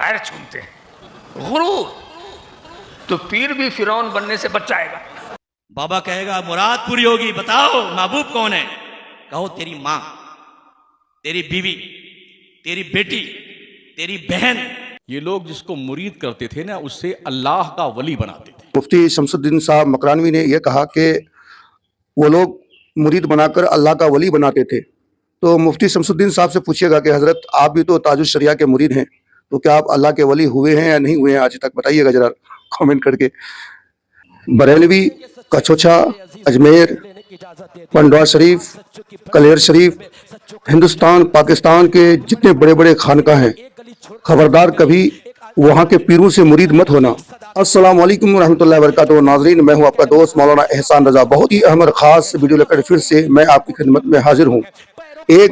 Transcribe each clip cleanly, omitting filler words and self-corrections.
पैर छूमते हैं, गुरूर। तो पीर भी फिरौन बनने से बच जाएगा। बाबा कहेगा मुराद पूरी होगी, बताओ महबूब कौन है? कहो तेरी माँ, तेरी बीवी, तेरी बेटी, तेरी बहन। ये लोग जिसको मुरीद करते थे ना, उससे अल्लाह का वली बनाते थे। मुफ्ती शमसुद्दीन साहब मकरानवी ने यह कहा कि वो लोग मुरीद बनाकर अल्लाह का वली बनाते थे। तो मुफ्ती शमसुद्दीन साहब से पूछिएगा कि हज़रत आप भी तो ताजुश शरिया के मुरीद हैं, तो क्या आप अल्लाह के वली हुए हैं या नहीं हुए हैं आज तक? बताइएगा ज़रा कमेंट करके। बरेलवी, कछोछा, अजमेर, पंडवा शरीफ, कलेर शरीफ, हिंदुस्तान पाकिस्तान के जितने बड़े बड़े खानका हैं, खबरदार कभी वहाँ के पीरों से मुरीद मत होना। अस्सलाम वालेकुम रहमतुल्लाहि व बरकातुहू। नाज़रीन, मैं हूँ आपका दोस्त मौलाना एहसान रज़ा। बहुत ही अहम और ख़ास वीडियो लेकर फिर से मैं आपकी खिदमत में हाजिर हूँ। एक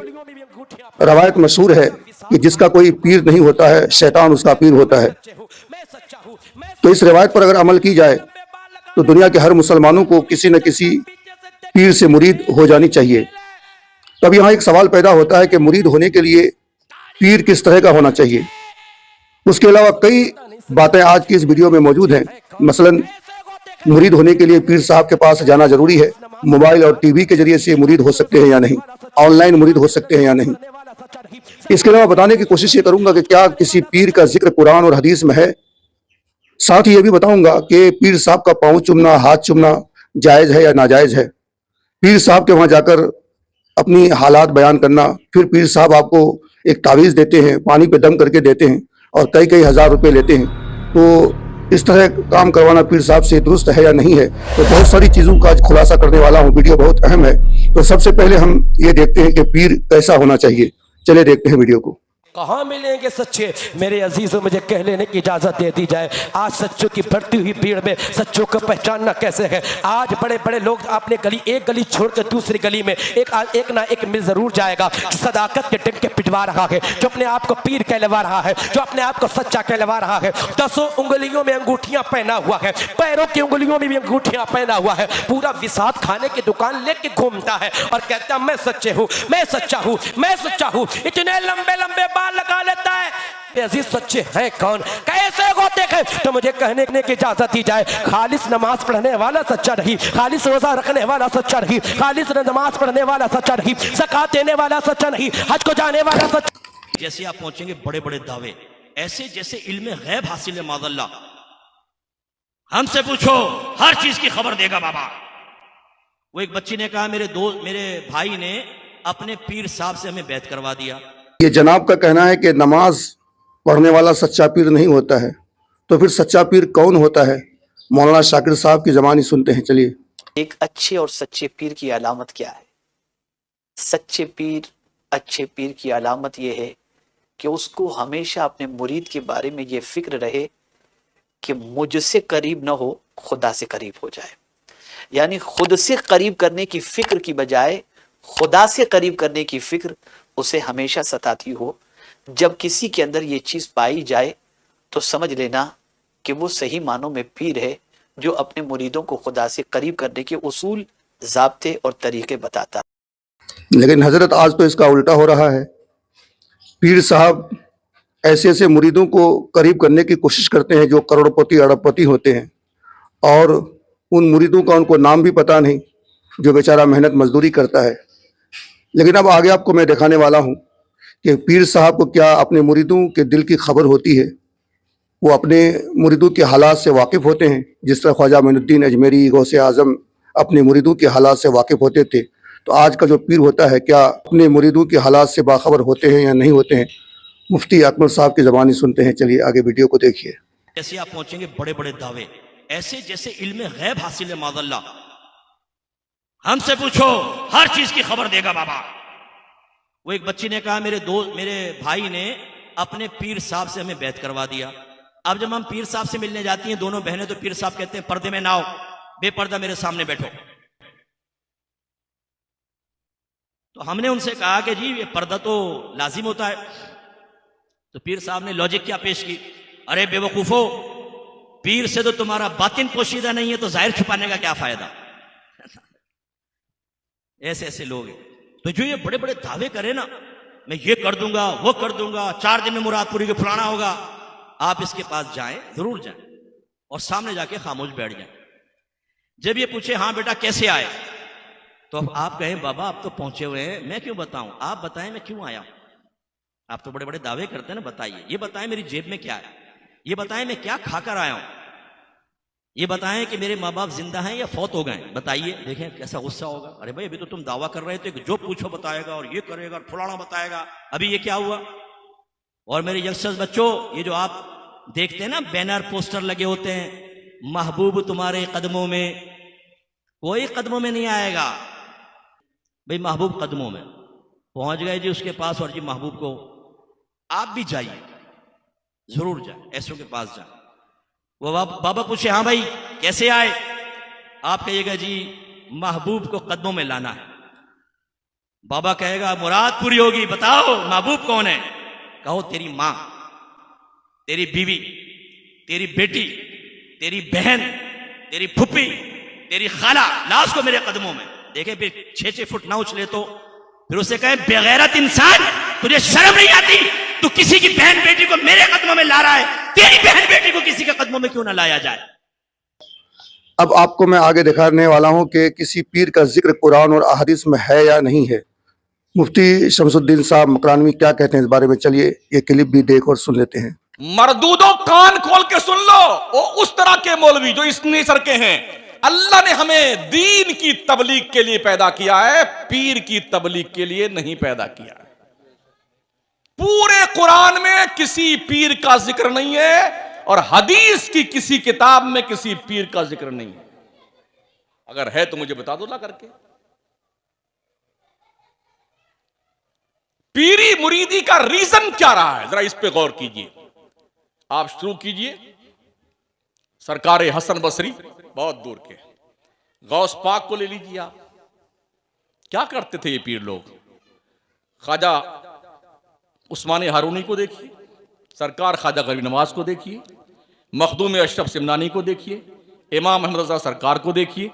रवायत मशहूर है कि जिसका कोई पीर नहीं होता है, शैतान उसका पीर होता है। तो इस रवायत पर अगर अमल की जाए तो दुनिया के हर मुसलमानों को किसी न किसी पीर से मुरीद हो जानी चाहिए। तब यहाँ एक सवाल पैदा होता है कि मुरीद होने के लिए पीर किस तरह का होना चाहिए। उसके अलावा कई बातें आज की इस वीडियो में मौजूद हैं। मसलन मुरीद होने के लिए पीर साहब के पास जाना जरूरी है, मोबाइल और टीवी के जरिए से मुरीद हो सकते हैं या नहीं, ऑनलाइन मुरीद हो सकते हैं या नहीं। इसके अलावा बताने की कोशिश ये करूंगा कि क्या किसी पीर का जिक्र कुरान और हदीस में है। साथ ही ये भी बताऊंगा कि पीर साहब का पाँव चूमना, हाथ चूमना जायज़ है या नाजायज़ है। पीर साहब के वहाँ जाकर अपनी हालात बयान करना, फिर पीर साहब आपको एक तावीज़ देते हैं, पानी पे दम करके देते हैं और कई कई हज़ार रुपए लेते हैं। तो इस तरह काम करवाना पीर साहब से दुरुस्त है या नहीं है। तो बहुत सारी चीज़ों का आज खुलासा करने वाला हूँ। वीडियो बहुत अहम है। तो सबसे पहले हम ये देखते हैं कि पीर कैसा होना चाहिए। चले देखते हैं वीडियो को। कहाँ मिलेंगे सच्चे मेरे अजीजों, मुझे कह लेने की इजाजत दे दी जाए। आज सच्चों की बढ़ती हुई भीड़ में सच्चों को पहचानना कैसे है। आज बड़े बड़े लोग आपने गली, एक गली छोड़कर दूसरी गली में एक ना एक मिल जरूर जाएगा जो सदाकत के डंके पिटवा रहा है, जो अपने आप को पीर कहलवा रहा है, जो अपने आप को सच्चा कहलवा रहा है। 10 उंगलियों में अंगूठियां पहना हुआ है, पैरों की उंगलियों में भी अंगूठियां पहना हुआ है, पूरा विसात खाने की दुकान लेके घूमता है और कहता है मैं सच्चे हूँ, मैं सच्चा हूँ, मैं सच्चा हूँ। इतने लंबे लंबे लगा लेता है। अजीज सच्चे हैं कौन, कैसे होते हैं? तो मुझे कहने की इजाजत दी जाए। खालिस नमाज पढ़ने वाला सच्चा नहीं, खालिस रोजा रखने वाला सच्चा नहीं, खालिस नमाज पढ़ने वाला सच्चा नहीं, ज़कात देने वाला सच्चा नहीं, हज को जाने वाला सच्चा। जैसे आप पहुंचेंगे बड़े बड़े दावे, ऐसे जैसे इल्म गैब हासिल है माज़अल्लाह। हमसे पूछो, हर चीज की खबर देगा बाबा। वो एक बच्ची ने कहा मेरे भाई ने अपने पीर साहब से हमें बैत करवा दिया। ये जनाब का कहना है कि नमाज पढ़ने वाला सच्चा पीर नहीं होता है। तो फिर सच्चा पीर कौन होता है? मौलाना शाकिर साहब की ज़बानी सुनते हैं। चलिए। एक अच्छे और सच्चे पीर की अलामत क्या है? सच्चे पीर, अच्छे पीर की अलामत यह है कि उसको हमेशा अपने मुरीद के बारे में ये फिक्र रहे कि मुझसे करीब न हो, खुदा से करीब हो जाए। यानी खुद से करीब करने की फिक्र की बजाय खुदा से करीब करने की फिक्र उसे हमेशा सताती हो। जब किसी के अंदर ये चीज पाई जाए तो समझ लेना कि वो सही मानों में पीर है, जो अपने मुरीदों को खुदा से करीब करने के उसूल, ज़ाब्ते और तरीके बताता। लेकिन हजरत आज तो इसका उल्टा हो रहा है। पीर साहब ऐसे ऐसे मुरीदों को करीब करने की कोशिश करते हैं जो करोड़पति अरबपति होते हैं, और उन मुरीदों का उनको नाम भी पता नहीं, जो बेचारा मेहनत मजदूरी करता है। लेकिन अब आगे आपको मैं दिखाने वाला हूँ कि पीर साहब को क्या अपने मुरीदों के दिल की खबर होती है। वो अपने मुरीदों के हालात से वाकिफ़ होते हैं, जिस तरह ख्वाजा मोइनुद्दीन अजमेरी, गौसे आज़म अपने मुरीदों के हालात से वाकिफ़ होते थे। तो आज का जो पीर होता है, क्या अपने मुरीदों के हालात से बाखबर होते हैं या नहीं होते हैं? मुफ्ती अकमल साहब की ज़बानी सुनते हैं। चलिए आगे वीडियो को देखिए। जैसे आप पहुंचेंगे बड़े बड़े दावे, ऐसे जैसे इल्म गैब हासिल है माज़अल्लाह। हमसे पूछो, हर चीज की खबर देगा बाबा। वो एक बच्ची ने कहा मेरे भाई ने अपने पीर साहब से हमें बैत करवा दिया। अब जब हम पीर साहब से मिलने जाती हैं दोनों बहनें, तो पीर साहब कहते हैं पर्दे में ना आओ, बेपर्दा मेरे सामने बैठो। तो हमने उनसे कहा कि जी ये पर्दा तो लाजिम होता है। तो पीर साहब ने लॉजिक क्या पेश की, अरे बेवकूफो, पीर से तो तुम्हारा बातिन पोशीदा नहीं है, तो जाहिर छुपाने का क्या फायदा। ऐसे ऐसे लोग हैं। तो जो ये बड़े बड़े दावे करे ना, मैं ये कर दूंगा, वो कर दूंगा, 4 दिन में मुराद पूरी के फलाना होगा, آپ اس کے پاس جائیں، ضرور جائیں، اور سامنے جا کے خاموش بیٹھ جائیں۔ جب یہ پوچھے ہاں بیٹا کیسے آئے، تو اب آپ کہیں بابا آپ تو پہنچے ہوئے ہیں، میں کیوں بتاؤں، آپ بتائیں میں کیوں آیا ہوں۔ آپ تو بڑے بڑے دعوے کرتے ہیں نا، بتائیے، یہ بتائیں میری جیب میں کیا ہے، یہ بتائیں میں کیا کھا کر آیا ہوں، یہ بتائیں کہ میرے ماں باپ زندہ ہیں یا فوت ہو گئے، بتائیے۔ دیکھیں کیسا غصہ ہوگا، ارے بھائی ابھی تو تم دعویٰ کر رہے تھے کہ جو پوچھو بتائے گا اور یہ کرے گا اور فلانا بتائے گا، ابھی یہ کیا ہوا۔ اور میرے یگسٹرز بچوں، یہ جو آپ دیکھتے ہیں نا بینر پوسٹر لگے ہوتے ہیں، محبوب تمہارے قدموں میں، کوئی قدموں میں نہیں آئے گا بھئی، محبوب قدموں میں پہنچ گئے جی اس کے پاس، اور جی محبوب کو آپ بھی جائیے، ضرور جائیں، ایسوں کے پاس جائیں۔ وہ بابا پوچھے ہاں بھائی کیسے آئے، آپ کہیے گا جی محبوب کو قدموں میں لانا ہے۔ بابا کہے گا مراد پوری ہوگی، بتاؤ محبوب کون ہے، کہو تیری ماں، تیری بیوی، تیری بیٹی، تیری بہن، تیری پھپھی، تیری خالہ، لا اس کو میرے قدموں میں۔ دیکھیں پھر 6 فٹ نہ اچھلے تو پھر اسے کہیں بغیرت انسان، تجھے شرم نہیں آتی، تو کسی کی بہن بیٹی کو میرے قدموں میں لا رہا ہے، تیری بہن بیٹی کو کسی کے قدموں میں کیوں نہ لایا جائے۔ اب آپ کو میں آگے دکھانے والا ہوں کہ کسی پیر کا ذکر قرآن اور احادیث میں ہے یا نہیں ہے۔ مفتی شمس الدین صاحب مکرانوی کیا کہتے ہیں اس بارے میں، چلیے یہ کلپ بھی دیکھ اور سن لیتے ہیں۔ مردودوں کان کھول کے سن لو، وہ اس طرح کے مولوی جو اس نیچر کے ہیں۔ اللہ نے ہمیں دین کی تبلیغ کے لیے پیدا کیا ہے، پیر کی تبلیغ کے لیے نہیں پیدا کیا ہے۔ پورے قرآن میں کسی پیر کا ذکر نہیں ہے، اور حدیث کی کسی کتاب میں کسی پیر کا ذکر نہیں ہے۔ اگر ہے تو مجھے بتا دو لا کر کے۔ پیری مریدی کا ریزن کیا رہا ہے، ذرا اس پہ غور کیجئے۔ آپ شروع کیجئے سرکار حسن بصری، بہت دور کے، غوث پاک کو لے لیجئے۔ آپ کیا کرتے تھے یہ پیر لوگ؟ خواجہ عثمان ہارونی کو دیکھیے، سرکار خواجہ غریب نواز کو دیکھیے، مخدوم اشرف سمنانی کو دیکھیے، امام احمد رضا سرکار کو دیکھیے۔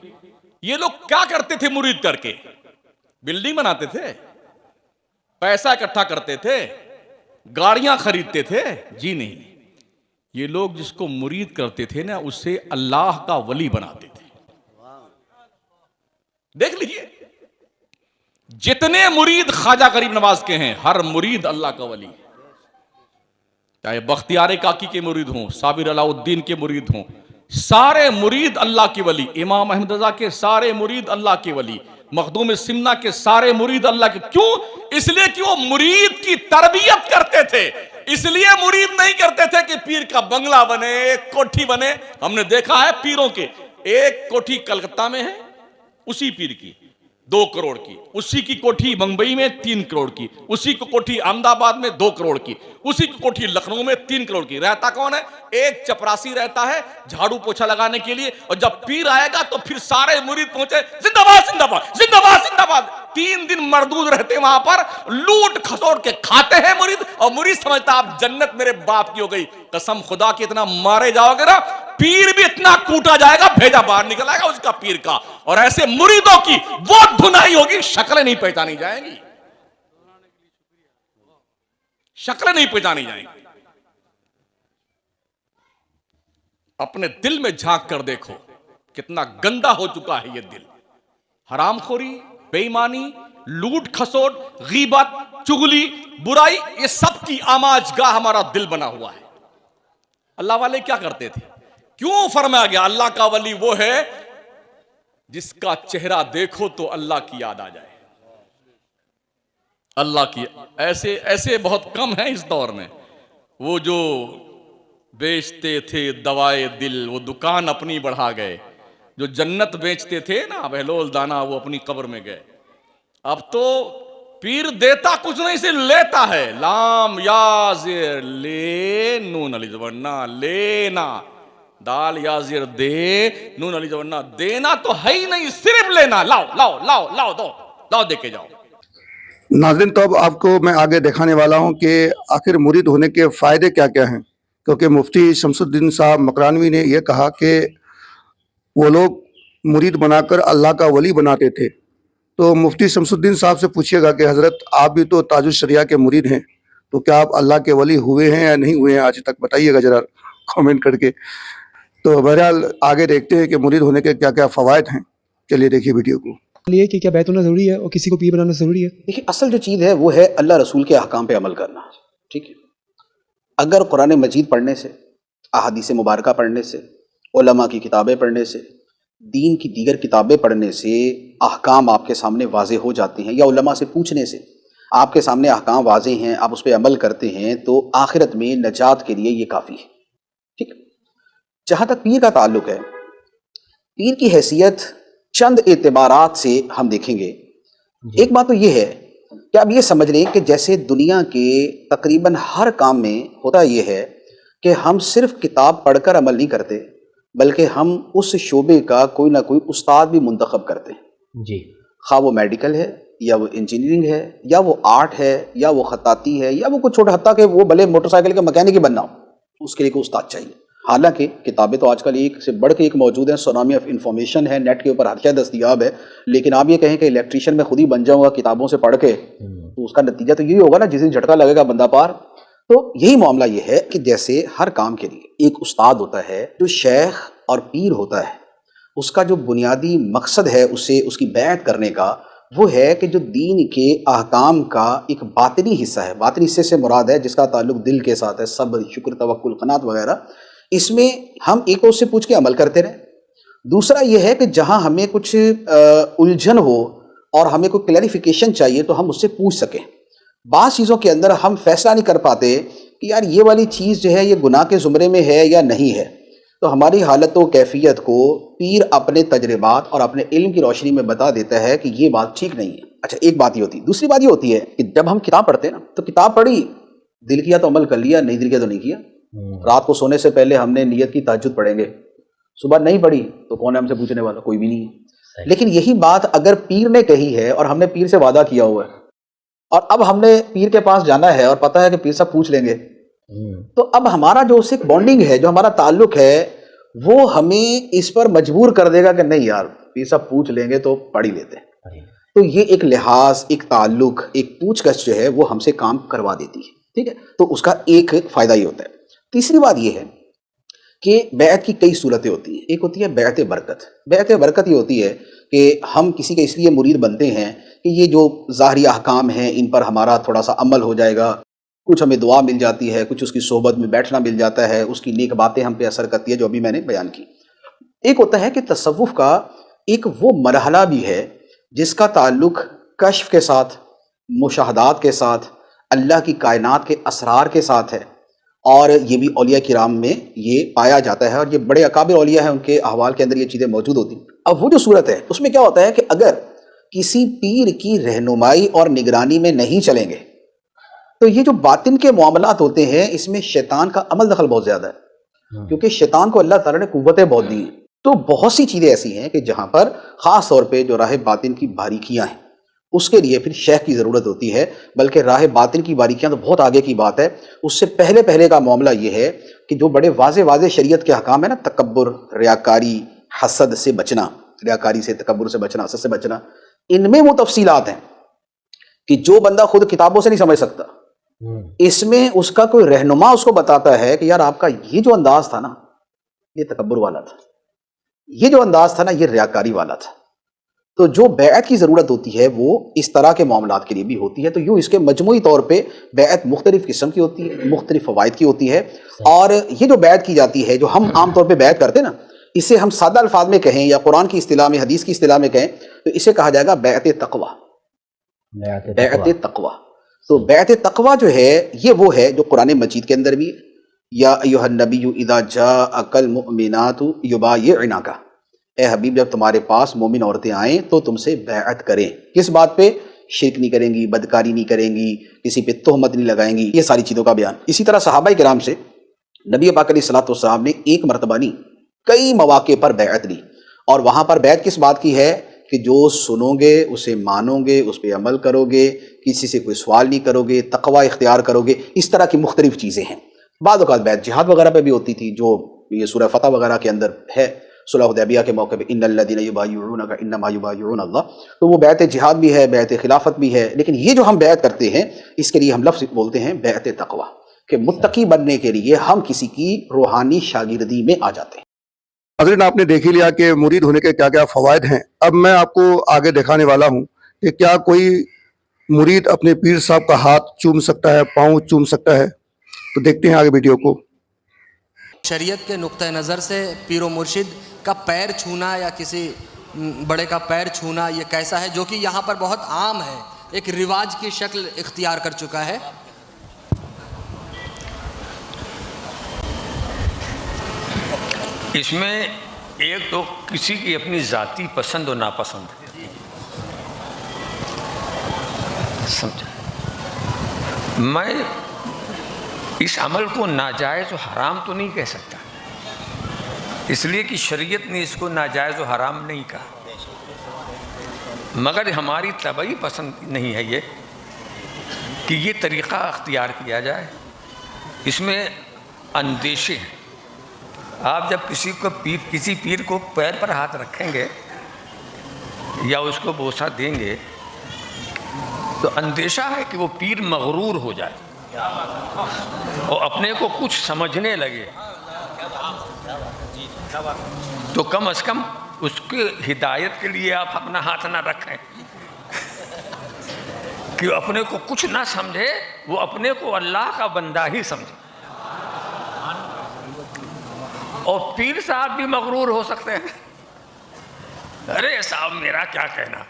یہ لوگ کیا کرتے تھے مرید کر کے؟ بلڈنگ بناتے تھے، پیسہ اکٹھا کرتے تھے، گاڑیاں خریدتے تھے؟ جی نہیں، یہ لوگ جس کو مرید کرتے تھے نا اسے اللہ کا ولی بناتے تھے۔ دیکھ لیجئے جتنے مرید خواجہ غریب نواز کے ہیں، ہر مرید اللہ کا ولی، چاہے بختیار کاکی کے مرید ہوں، صابر علاء الدین کے مرید ہوں، سارے مرید اللہ کے ولی، امام احمد رضا کے سارے مرید اللہ کے ولی، مخدوم سمنا کے سارے مرید اللہ کے۔ کیوں؟ اس لیے کہ وہ مرید کی تربیت کرتے تھے، اس لیے مرید نہیں کرتے تھے کہ پیر کا بنگلہ بنے، ایک کوٹھی بنے۔ ہم نے دیکھا ہے پیروں کے، ایک کوٹھی کلکتہ میں ہے اسی پیر کی 2 کروڑ کی، اسی کی کوٹھی بمبئی میں 3 کروڑ کی، اسی کی کوٹھی احمد آباد میں 2 کروڑ کی، اسی کی کوٹھی لکھنؤ میں 3 کروڑ کی۔ رہتا کون ہے؟ ایک چپراسی رہتا ہے جھاڑو پوچھا لگانے کے لیے، اور جب پیر آئے گا تو پھر سارے مرید پہنچے، زندہ باد زندہ باد زندہ باد زندہ باد۔ 3 دن مردود رہتے وہاں پر، لوٹ کھسوٹ کے کھاتے ہیں مرید، اور مرید سمجھتا آپ جنت میرے باپ کی ہو گئی۔ قسم خدا کی اتنا مارے جاؤ گے نا، پیر بھی اتنا کوٹا جائے گا، بھیجا باہر نکل آئے گا اس کا پیر کا۔ اور ایسے مریدوں کی وہ دھنائی ہوگی، شکلیں نہیں پہچانی جائیں گی، شکلیں نہیں پہچانی جائیں گی۔ اپنے دل میں جھانک کر دیکھو کتنا گندا ہو چکا ہے یہ دل۔ حرام خوری، بے ایمانی، لوٹ کھسوٹ، غیبت، چغلی، برائی، یہ سب کی آماج گاہ ہمارا دل بنا ہوا ہے۔ اللہ والے کیا کرتے تھے؟ کیوں فرمایا گیا اللہ کا ولی وہ ہے جس کا چہرہ دیکھو تو اللہ کی یاد آ جائے؟ اللہ کی ایسے بہت کم ہیں اس دور میں۔ وہ جو بیچتے تھے دوائے دل، وہ دکان اپنی بڑھا گئے۔ جو جنت بیچتے تھے نا بہلول دانا، وہ اپنی قبر میں گئے۔ اب تو پیر دیتا کچھ نہیں سے لیتا ہے۔ لام یا زیر لے نون علی زبرنا لینا، دال یا زیر دے نون علی زبرنا دینا تو ہے ہی نہیں، صرف لینا۔ لاؤ لاؤ لاؤ لاؤ دو، لاؤ دے کے جاؤ۔ ناظرین تو اب آپ کو میں آگے دکھانے والا ہوں کہ آخر مرید ہونے کے فائدے کیا کیا ہیں، کیونکہ مفتی شمس الدین صاحب مکرانوی نے یہ کہا کہ وہ لوگ مرید بنا کر اللہ کا ولی بناتے تھے۔ تو مفتی شمس الدین صاحب سے پوچھئے گا کہ حضرت آپ بھی تو تاج الشریعہ کے مرید ہیں، तो क्या आप अल्लाह के वली हुए हैं या नहीं हुए हैं आज तक, बताइएगा ज़रा कमेंट करके। तो बहरहाल आगे देखते हैं कि मुरीद होने के क्या क्या फ़वाइद हैं। चलिए देखिए वीडियो को। लिए कि क्या बैत होना ज़रूरी है और किसी को पीर बनाना ज़रूरी है? देखिए, असल जो चीज़ है वो है अल्लाह रसूल के अहकाम पे अमल करना। ठीक है, अगर कुरान मजीद पढ़ने से, अहादीस मुबारका पढ़ने से, उलमा की किताबें पढ़ने से, दीन की दीगर किताबें पढ़ने से अहकाम आपके सामने वाज़े हो जाते हैं, या उलमा से पूछने से आपके सामने अहकाम वाज़े हैं, आप उस पर अमल करते हैं, तो आखिरत में नजात के लिए ये काफ़ी है। ठीक, जहाँ तक पीर का ताल्लुक़ है, पीर की हैसियत चंद एतबारात से हम देखेंगे। एक बात तो ये है कि आप ये समझ लें कि जैसे दुनिया के तकरीबन हर काम में होता ये है कि हम सिर्फ किताब पढ़कर अमल नहीं करते, बल्कि हम उस शोबे का कोई ना कोई उस्ताद भी मुंतखब करते हैं जी। खा वो मेडिकल है, या वो इंजीनियरिंग है, या वो आर्ट है, या वो खताती है, या वो कुछ छोटा हत्ता के वो भले मोटरसाइकिल का मैकेनिक ही बनना हो, उसके लिए कोई उस्ताद चाहिए। हालांकि किताबें तो आजकल एक से बढ़ के एक मौजूद हैं, सुनामी ऑफ इंफॉर्मेशन है, नेट के ऊपर हर शय दस्तयाब है, लेकिन आप ये कहें कि इलेक्ट्रीशियन में खुद ही बन जाऊंगा किताबों से पढ़ के, तो उसका नतीजा तो यही होगा ना, जिस दिन झटका लगेगा बंदा पार। तो यही मामला ये है कि जैसे हर काम के लिए एक उस्ताद होता है, जो शेख और पीर होता है, उसका जो बुनियादी मकसद है उससे उसकी बैत करने का, वो है कि जो दीन के अहकाम का एक बातिनी हिस्सा है, बातिनी हिस्से से मुराद है जिसका ताल्लुक दिल के साथ है, सब्र, शुक्र, तवक्कुल, क़नात वगैरह, इसमें हम एक उससे पूछ के अमल करते रहें। दूसरा ये है कि जहाँ हमें कुछ उलझन हो और हमें कोई क्लैरिफिकेशन चाहिए तो हम उससे पूछ सकें। बाज़ चीज़ों के अंदर हम फैसला नहीं कर पाते कि यार ये वाली चीज़ जो है ये गुनाह के ज़ुमरे में है या नहीं है, तो हमारी हालत व कैफियत को पीर अपने तजर्बात और अपने इल्म की रोशनी में बता देता है कि ये बात ठीक नहीं है। अच्छा, एक बात ये होती है। दूसरी बात ये होती है कि जब हम किताब पढ़ते हैं ना, तो किताब पढ़ी, दिल किया तो अमल कर लिया, नहीं दिल किया तो नहीं किया। रात को सोने से पहले हमने नियत की तहज्जुद पढ़ेंगे, सुबह नहीं पढ़ी तो कौन है हमसे पूछने वाला? कोई भी नहीं है। लेकिन यही बात अगर पीर ने कही है और हमने पीर से वादा किया हुआ है, और अब हमने पीर के पास जाना है और पता है कि पीर साहब पूछ लेंगे, तो अब हमारा जो उससे बॉन्डिंग है, जो हमारा ताल्लुक है, वो हमें इस पर मजबूर कर देगा कि नहीं यार, पीर साहब पूछ लेंगे तो पढ़ ही लेते हैं। तो ये एक लिहाज, एक ताल्लुक, एक पूछगछ जो है वो हमसे काम करवा देती है। ठीक है, तो उसका एक फ़ायदा ये होता है। तीसरी बात ये है कि बैत की कई सूरतें होती हैं। एक होती है बैत बरकत। बैत बरकत ये होती है कि हम किसी के इसलिए मुरीद बनते हैं कि ये जो ज़ाहरी अहकाम हैं इन पर हमारा थोड़ा सा अमल हो जाएगा, कुछ हमें दुआ मिल जाती है, कुछ उसकी सोहबत में बैठना मिल जाता है, उसकी नेक बातें हम पे असर करती है, जो अभी मैंने बयान की। एक होता है कि तसव्वुफ़ का एक वो मरहला भी है जिसका ताल्लुक़ कश्फ के साथ, मुशाहदात के साथ, अल्लाह की कायनात के असरार के साथ है, और ये भी औलिया किराम में ये पाया जाता है, और ये बड़े अकाबिर औलिया हैं, उनके अहवाल के अंदर ये चीज़ें मौजूद होती हैं। अब वो जो सूरत है उसमें क्या होता है कि अगर किसी पीर की रहनुमाई और निगरानी में नहीं चलेंगे तो ये जो बातिन के मामलात होते हैं इसमें शैतान का अमल दखल बहुत ज़्यादा है, क्योंकि शैतान को अल्लाह ताला ने कुव्वतें बहुत दी हैं। तो बहुत सी चीज़ें ऐसी हैं कि जहाँ पर ख़ास तौर पे जो राह बातिन की बारीकियाँ हैं उसके लिए फिर शेख की ज़रूरत होती है, बल्कि राह बातिन की बारीकियाँ तो बहुत आगे की बात है। उससे पहले का मामला ये है कि जो बड़े वाज़े शरीयत के अहकाम है ना, तकब्बुर, रियाकारी, हसद से बचना, रियाकारी से, तकब्बुर से बचना, हसद से बचना, इनमें वो तफसीलात हैं कि जो बंदा खुद किताबों से नहीं समझ सकता, इसमें उसका कोई रहनुमा उसको बताता है कि यार आपका ये जो अंदाज था ना ये तकब्बुर वाला था, ये जो अंदाज था ना ये रियाकारी वाला था। तो जो बैत की ज़रूरत होती है वो इस तरह के मामलात के लिए भी होती है। तो यूँ इसके मजमूई तौर पे बैत मुख्तलिफ़ किस्म की होती है, मुख्तलिफ़ फ़वाइद की होती है। और ये जो बैत की जाती है, जो हम आम तौर पे बैत करते हैं ना, इसे हम सादा अल्फाज में कहें या कुरान की इस्तिलाह में, हदीस की इस्तिलाह में कहें, तो इसे कहा जाएगा बैत तक़वा। बैत तक़वा, तो बैत तक़वा जो है ये वो है जो कुरान मजीद के अंदर भी, या अय्युहन नबिय्यु इज़ा जाअकल मुअमिनातु युबायिअनका, ए हबीब जब तुम्हारे पास मोमिन औरतें आएँ तो तुमसे बैअत करें। किस बात पे? शिरक नहीं करेंगी, बदकारी नहीं करेंगी, किसी पे तोहमत नहीं लगाएंगी, ये सारी चीज़ों का बयान। इसी तरह सहाबा किराम से नबी पाक अलैहिस्सलातु वस्सलाम ने एक मरतबा नहीं कई मौके पर बैअत ली, और वहाँ पर बैअत किस बात की है कि जो सुनोगे उसे मानोगे, उस पर अमल करोगे, किसी से कोई सवाल नहीं करोगे, तक़वा इख्तियार करोगे, इस तरह की मुख्तलिफ़ चीज़ें हैं। बाद औक़ात बैअत जिहाद वगैरह पर भी होती थी, जो ये सूरह फतह वगैरह के अंदर है। صلح حدیبیہ کے موقع پہ ان الذین یبایعونک انما یبایعون اللہ، تو وہ بیعت جہاد بھی ہے، بیعت خلافت بھی ہے، لیکن یہ جو ہم بیعت کرتے ہیں اس کے لیے ہم لفظ بولتے ہیں بیعت تقوی، کہ متقی بننے کے لیے ہم کسی کی روحانی شاگردی میں آ جاتے ہیں۔ حضرت آپ نے دیکھ ہی لیا کہ مرید ہونے کے کیا کیا فوائد ہیں، اب میں آپ کو آگے دکھانے والا ہوں کہ کیا کوئی مرید اپنے پیر صاحب کا ہاتھ چوم سکتا ہے، پاؤں چوم سکتا ہے، تو دیکھتے ہیں آگے ویڈیو کو۔ شریعت کے نقطہ نظر سے پیر و مرشد کا پیر چھونا یا کسی بڑے کا پیر چھونا یہ کیسا ہے، جو کہ یہاں پر بہت عام ہے، ایک رواج کی شکل اختیار کر چکا ہے۔ اس میں ایک تو کسی کی اپنی ذاتی پسند و ناپسند ہے، سمجھا۔ میں اس عمل کو ناجائز و حرام تو نہیں کہہ سکتا، اس لیے کہ شریعت نے اس کو ناجائز و حرام نہیں کہا، مگر ہماری طبعی پسند نہیں ہے یہ کہ یہ طریقہ اختیار کیا جائے۔ اس میں اندیشے ہیں۔ آپ جب کسی پیر کو پیر پر ہاتھ رکھیں گے یا اس کو بوسہ دیں گے تو اندیشہ ہے کہ وہ پیر مغرور ہو جائے اور اپنے کو کچھ سمجھنے لگے، تو کم از کم اس کی ہدایت کے لیے آپ اپنا ہاتھ نہ رکھیں کہ اپنے کو کچھ نہ سمجھے، وہ اپنے کو اللہ کا بندہ ہی سمجھے۔ اور پیر صاحب بھی مغرور ہو سکتے ہیں، ارے صاحب میرا کیا کہنا،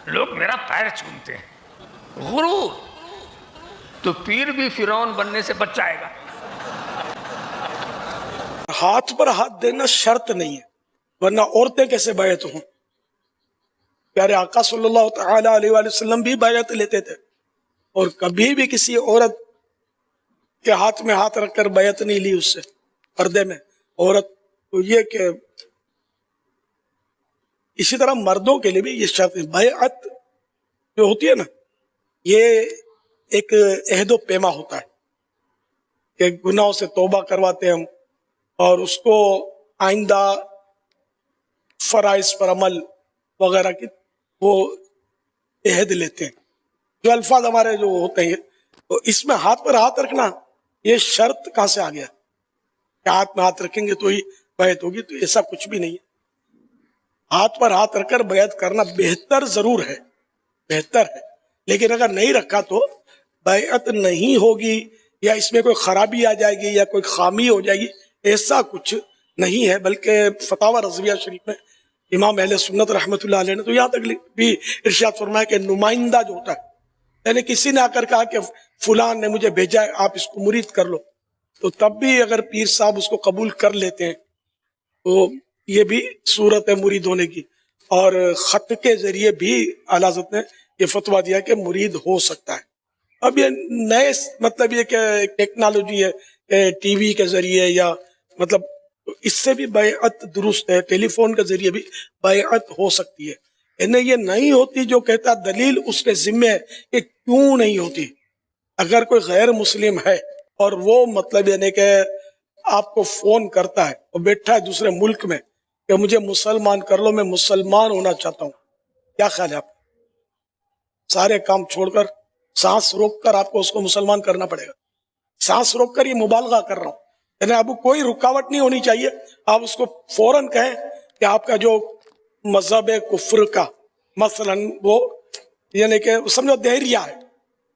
لوگ میرا پیر چومتے ہیں، غرور۔ تو پیر بھی فرعون بننے سے بچ جائے گا۔ ہاتھ پر ہاتھ دینا شرط نہیں ہے، ورنہ عورتیں کیسے بیعت ہوں؟ پیارے آقا صلی اللہ تعالی علیہ وآلہ وسلم بھی بیعت لیتے تھے، اور کبھی بھی کسی عورت کے ہاتھ میں ہاتھ رکھ کر بیعت نہیں لی اس سے پردے میں عورت۔ تو یہ کہ اسی طرح مردوں کے لیے بھی یہ شرط ہے، بیعت جو ہوتی ہے نا، یہ ایک عہد و پیما ہوتا ہے کہ گناہوں سے توبہ کرواتے ہیں ہم، اور اس کو آئندہ فرائض پر عمل وغیرہ کی وہ عہد لیتے ہیں۔ جو الفاظ ہمارے جو ہوتے ہیں، تو اس میں ہاتھ پر ہاتھ رکھنا یہ شرط کہاں سے آ گیا کہ ہاتھ میں ہاتھ رکھیں گے تو ہی بیعت ہوگی؟ تو ایسا کچھ بھی نہیں ہے۔ ہاتھ پر ہاتھ رکھ کر بیعت کرنا بہتر ضرور ہے، بہتر ہے، لیکن اگر نہیں رکھا تو بیعت نہیں ہوگی، یا اس میں کوئی خرابی آ جائے گی یا کوئی خامی ہو جائے گی، ایسا کچھ نہیں ہے۔ بلکہ فتاوی رضویہ شریف میں امام اہل سنت رحمۃ اللہ علیہ نے تو یہاں تک بھی ارشاد فرمایا کہ نمائندہ جو ہوتا ہے، یعنی کسی نے آ کر کہا کہ فلان نے مجھے بھیجا ہے، آپ اس کو مرید کر لو، تو تب بھی اگر پیر صاحب اس کو قبول کر لیتے ہیں تو یہ بھی صورت ہے مرید ہونے کی۔ اور خط کے ذریعے بھی اعلیٰ حضرت نے یہ فتویٰ دیا کہ مرید ہو سکتا ہے۔ اب یہ نئے مطلب یہ کہ ٹیکنالوجی ہے، ٹی وی کے ذریعے یا مطلب اس سے بھی بیعت درست ہے، ٹیلی فون کے ذریعے بھی بیعت ہو سکتی ہے۔ انہیں یہ نہیں ہوتی جو کہتا دلیل اس کے ذمے ہے کہ کیوں نہیں ہوتی۔ اگر کوئی غیر مسلم ہے اور وہ مطلب یعنی کہ آپ کو فون کرتا ہے اور بیٹھا ہے دوسرے ملک میں کہ مجھے مسلمان کر لو، میں مسلمان ہونا چاہتا ہوں، کیا خیال ہے آپ؟ سارے کام چھوڑ کر سانس روک کر آپ کو اس کو مسلمان کرنا پڑے گا۔ سانس روک کر یہ مبالغہ کر رہا ہوں، یعنی اب کوئی رکاوٹ نہیں ہونی چاہیے، آپ اس کو فوراً کہیں کہ آپ کا جو مذہب کفر کا مثلا وہ یعنی کہ سمجھو دہریہ ہے،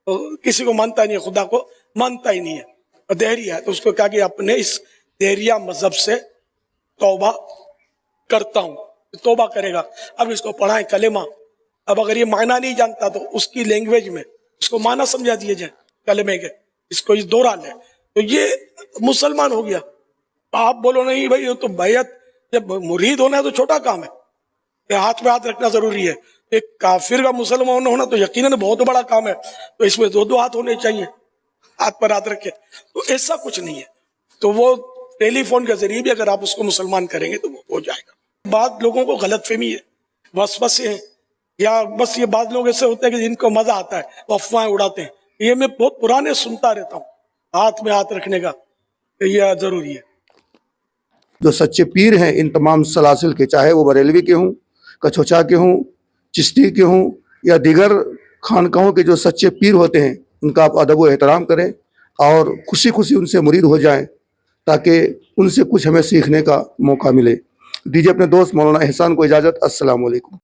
تو کسی کو مانتا نہیں ہے، خدا کو مانتا ہی نہیں ہے، اور دہریہ ہے، تو اس کو کہا کہ اپنے اس دہریہ مذہب سے توبہ کرتا ہوں، توبہ کرے گا۔ اب اس کو پڑھائیں کلمہ، اب اگر یہ معنی نہیں جانتا تو اس کی لینگویج میں اس کو معنی سمجھا دیے جائیں کلمے کے، اس کو اس دورہ لیں، تو یہ مسلمان ہو گیا۔ آپ بولو نہیں بھائی یہ تو بیعت، جب مرید ہونا ہے تو چھوٹا کام ہے کہ ہاتھ پہ ہاتھ رکھنا ضروری ہے، ایک کافر کا مسلمان ہونا تو یقیناً بہت بڑا کام ہے، تو اس میں دو ہاتھ ہونے چاہیے، ہاتھ پر ہاتھ رکھے، تو ایسا کچھ نہیں ہے۔ تو وہ ٹیلی فون کے ذریعے بھی اگر آپ اس کو مسلمان کریں گے تو وہ ہو جائے گا۔ بعض لوگوں کو غلط فہمی ہے، وسوسے ہیں، یا بس یہ بعض لوگ ایسے ہوتے ہیں کہ جن کو مزہ آتا ہے وہ افواہیں اڑاتے ہیں، یہ میں بہت پرانے سنتا رہتا ہوں، ہاتھ میں ہاتھ رکھنے کا یہ ضروری ہے۔ जो सच्चे पीर हैं इन तमाम सलासिल के, चाहे वो बरेलवी के हों, कछोचा के हों, चिश्ती के हों या दीगर खानकाहों के जो सच्चे पीर होते हैं, उनका आप अदब व एहतराम करें और खुशी खुशी उनसे मुरीद हो जाएं, ताकि उनसे कुछ हमें सीखने का मौका मिले। दीजिए अपने दोस्त मौलाना एहसान को इजाज़त। अस्सलाम वालेकुम।